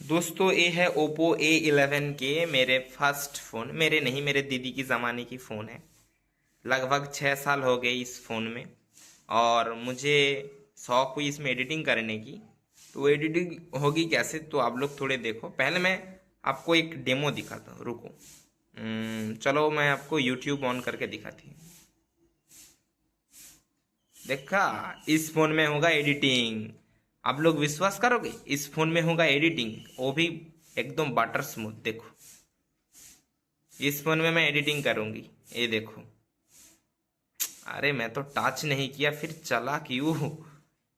दोस्तों ये है ओप्पो A11 के मेरे फर्स्ट फ़ोन। मेरे नहीं, मेरे दीदी की ज़माने की फ़ोन है। लगभग 6 साल हो गए इस फ़ोन में। और मुझे शौक हुई इसमें एडिटिंग करने की। तो एडिटिंग होगी कैसे, तो आप लोग थोड़े देखो। पहले मैं आपको एक डेमो दिखाता हूँ, रुको। चलो मैं आपको यूट्यूब ऑन करके दिखाती हूँ। देखा, इस फ़ोन में होगा एडिटिंग। आप लोग विश्वास करोगे, इस फोन में होगा एडिटिंग, वो भी एकदम बटर स्मूथ। देखो, इस फोन में मैं एडिटिंग करूंगी, ये देखो। अरे मैं तो टच नहीं किया, फिर चला क्यों?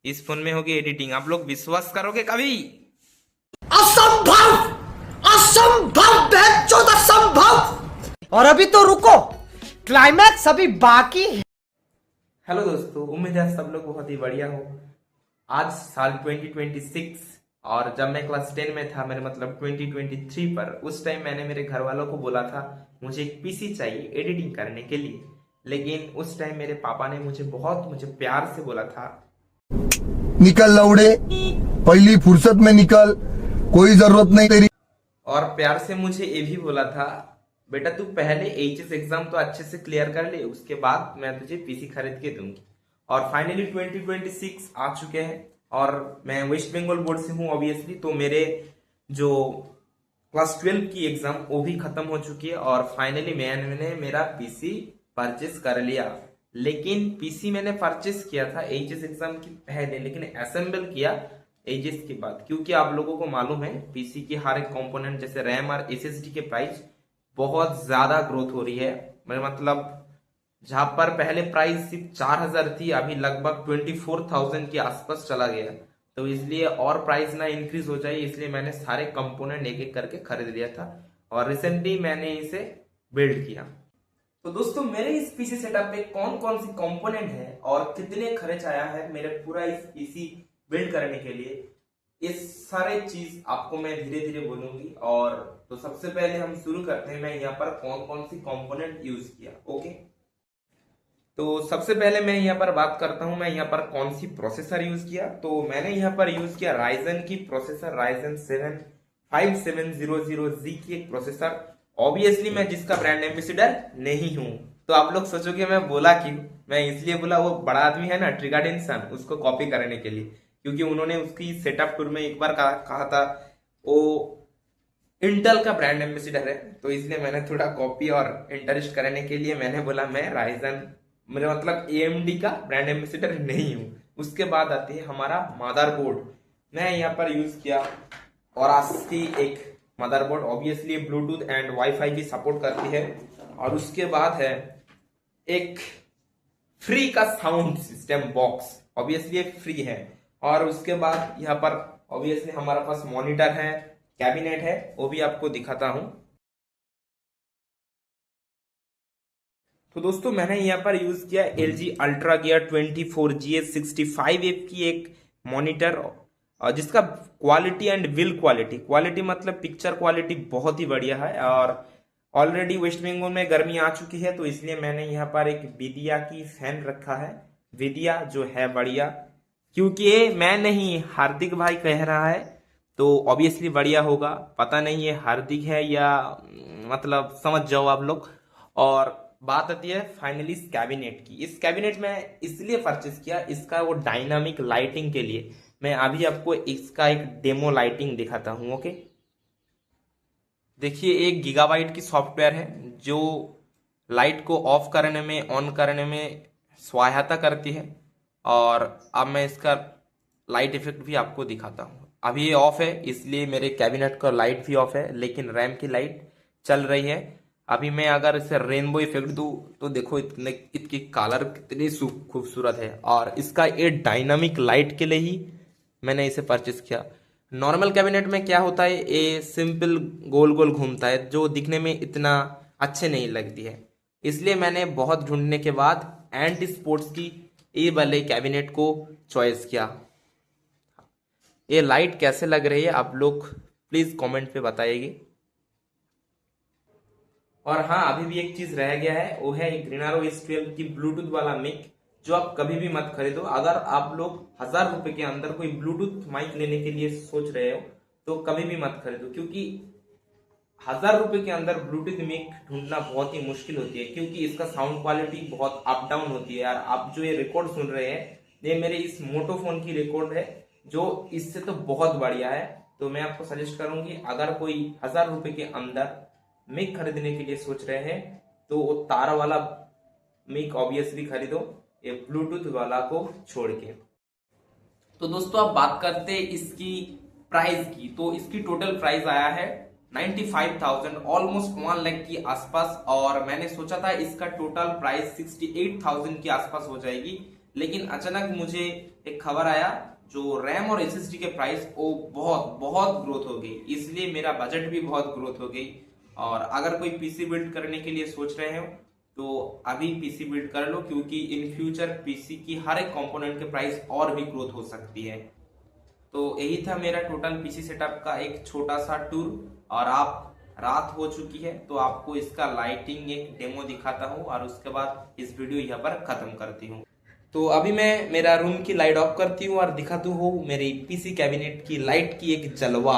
इस फोन में होगी एडिटिंग, आप लोग विश्वास करोगे कभी? असंभव, असंभव, बेंचोद असंभव। और अभी तो रुको, क्लाइमैक्स अभी बाकी है। हेलो दोस्तों, उम्मीद है सब लोग बहुत ही बढ़िया हो। आज साल 2026, और जब मैं क्लास 10 में था, मेरे मतलब 2023 पर, उस टाइम मैंने मेरे घर वालों को बोला था मुझे एक पीसी चाहिए एडिटिंग करने के लिए। लेकिन उस टाइम मेरे पापा ने मुझे प्यार से बोला था, निकल लौड़े, पहली फुर्सत में निकल, कोई जरूरत नहीं तेरी। और प्यार से मुझे ये भी बोला था, बेटा तू पहले एचएस एग्जाम तो अच्छे से क्लियर कर ले, उसके बाद मैं तुझे पीसी खरीद के दूंगी। और फाइनली 2026 आ चुके हैं, और मैं वेस्ट बंगाल बोर्ड से हूँ ऑब्वियसली। तो मेरे जो क्लास 12 की एग्जाम वो भी खत्म हो चुकी है, और फाइनली मैंने मेरा पीसी परचेस कर लिया। लेकिन पीसी मैंने परचेस किया था एचएस एग्जाम की पहले, लेकिन असेंबल किया एचएस के बाद। क्योंकि आप लोगों को मालूम है पीसी की हर एक कंपोनेंट जैसे रैम और एसएसडी के प्राइस बहुत ज्यादा ग्रोथ हो रही है। मतलब जहां पर पहले प्राइस सिर्फ 4,000 थी, अभी लगभग 24,000 के आसपास चला गया। तो इसलिए और प्राइस ना इंक्रीज हो जाए, इसलिए मैंने सारे कंपोनेंट एक एक करके खरीद लिया था, और रिसेंटली मैंने इसे बिल्ड किया। तो दोस्तों, मेरे इस पीसी सेटअप पे कौन कौन सी कंपोनेंट है और कितने खर्च आया है मेरे पूरा इस पीसी बिल्ड करने के लिए, इस सारे चीज आपको मैं धीरे धीरे बोलूंगी। और तो सबसे पहले हम शुरू करते हैं, मैं यहाँ पर कौन कौन सी कंपोनेंट यूज किया। ओके, तो सबसे पहले मैं यहाँ पर बात करता हूँ मैं यहाँ पर कौन सी प्रोसेसर यूज किया। तो मैंने यहाँ पर यूज किया राइजन की प्रोसेसर, राइजन 7 5700Z की एक प्रोसेसर। ऑब्वियसली मैं जिसका ब्रांड एम्बेसडर नहीं हूँ, तो आप लोग सोचोगे मैं बोला क्यों। मैं इसलिए बोला, वो बड़ा आदमी है ना ट्रिगार्डिनसन, उसको कॉपी करने के लिए। क्योंकि उन्होंने उसकी सेटअप टूर में एक बार कहा था वो इंटेल का ब्रांड एम्बेसडर है, तो इसलिए मैंने थोड़ा कॉपी और इंटरेस्ट करने के लिए मैंने बोला मैं राइजन, मेरा मतलब एएमडी का ब्रांड एम्बेसडर नहीं हूँ। उसके बाद आती है हमारा मदरबोर्ड। मैं यहाँ पर यूज किया और की एक motherboard, obviously Bluetooth and wifi भी सपोर्ट करती है। और उसके बाद है एक फ्री का sound system box, obviously free है। और उसके बाद यहाँ पर ऑब्वियसली हमारे पास मॉनिटर है, कैबिनेट है, वो भी आपको दिखाता हूं। तो दोस्तों, मैंने यहाँ पर यूज किया LG अल्ट्रा गियर 24GH65F की एक मॉनिटर, और जिसका क्वालिटी एंड बिल्ड क्वालिटी मतलब पिक्चर क्वालिटी बहुत ही बढ़िया है। और ऑलरेडी वेस्ट बंगाल में गर्मी आ चुकी है, तो इसलिए मैंने यहाँ पर एक विदिया की फैन रखा है। विदिया जो है बढ़िया, क्योंकि ये मैं नहीं, हार्दिक भाई कह रहा है, तो ऑब्वियसली बढ़िया होगा। पता नहीं ये हार्दिक है या मतलब समझ जाओ आप लोग। और बात आती है फाइनली इस कैबिनेट की। इस कैबिनेट में इसलिए परचेस किया, इसका वो डायनामिक लाइटिंग के लिए। मैं अभी आपको इसका एक डेमो लाइटिंग दिखाता हूँ। ओके, देखिए 1 गीगाबाइट की सॉफ्टवेयर है जो लाइट को ऑफ करने में ऑन करने में सहायता करती है। और अब मैं इसका लाइट इफेक्ट भी आपको दिखाता हूँ। अभी ये ऑफ है, इसलिए मेरे कैबिनेट का लाइट भी ऑफ है, लेकिन रैम की लाइट चल रही है। अभी मैं अगर इसे रेनबो इफेक्ट दूं तो देखो इतने इसकी कलर कितनी खूबसूरत है। और इसका ये डायनामिक लाइट के लिए ही मैंने इसे परचेस किया। नॉर्मल कैबिनेट में क्या होता है, ये सिंपल गोल गोल घूमता है, जो दिखने में इतना अच्छे नहीं लगती है। इसलिए मैंने बहुत ढूंढने के बाद एंटी स्पोर्ट्स की ये वाले कैबिनेट को चॉइस किया। ये लाइट कैसे लग रही है आप लोग प्लीज कमेंट पे बताइए। और हाँ, अभी भी एक चीज रह गया है, वो है ग्रीनारो S12 की ब्लूटूथ वाला मिक, जो आप कभी भी मत खरीदो। अगर आप लोग 1,000 रुपए के अंदर कोई ब्लूटूथ माइक लेने के लिए सोच रहे हो, तो कभी भी मत खरीदो, क्योंकि 1000 रुपए के अंदर ब्लूटूथ मिक ढूंढना बहुत ही मुश्किल होती है, क्योंकि इसका साउंड क्वालिटी बहुत अप डाउन होती है यार। आप जो ये रिकॉर्ड सुन रहे हैं ये मेरे इस मोटो फोन की रिकॉर्ड है, जो इससे तो बहुत बढ़िया है। तो मैं आपको सजेस्ट करूंगी, अगर कोई 1000 रुपए के अंदर मिक खरीदने के लिए सोच रहे हैं तो वो तार वाला मिक ऑब्वियसली खरीदो, ये ब्लूटूथ वाला को छोड़ के। तो दोस्तों अब बात करते हैं इसकी प्राइस की। तो इसकी टोटल प्राइस आया है 95,000, ऑलमोस्ट 1 लाख के आसपास। और मैंने सोचा था इसका टोटल प्राइस 68,000 के आसपास हो जाएगी, लेकिन अचानक मुझे एक खबर आया जो रैम और एसएसडी के प्राइस वो बहुत बहुत ग्रोथ हो गई, इसलिए मेरा बजट भी बहुत ग्रोथ हो गई। और अगर कोई पीसी बिल्ड करने के लिए सोच रहे हो तो अभी पीसी बिल्ड कर लो, क्योंकि इन फ्यूचर पीसी की हर एक कंपोनेंट के प्राइस और भी ग्रोथ हो सकती है। तो यही था मेरा टोटल पीसी सेटअप का एक छोटा सा टूर। और आप रात हो चुकी है तो आपको इसका लाइटिंग एक डेमो दिखाता हूँ और उसके बाद इस वीडियो यहाँ पर खत्म करती हूँ। तो अभी मैं मेरा रूम की लाइट ऑफ करती हूँ और दिखाती हूँ मेरी पीसी कैबिनेट की लाइट की एक जलवा।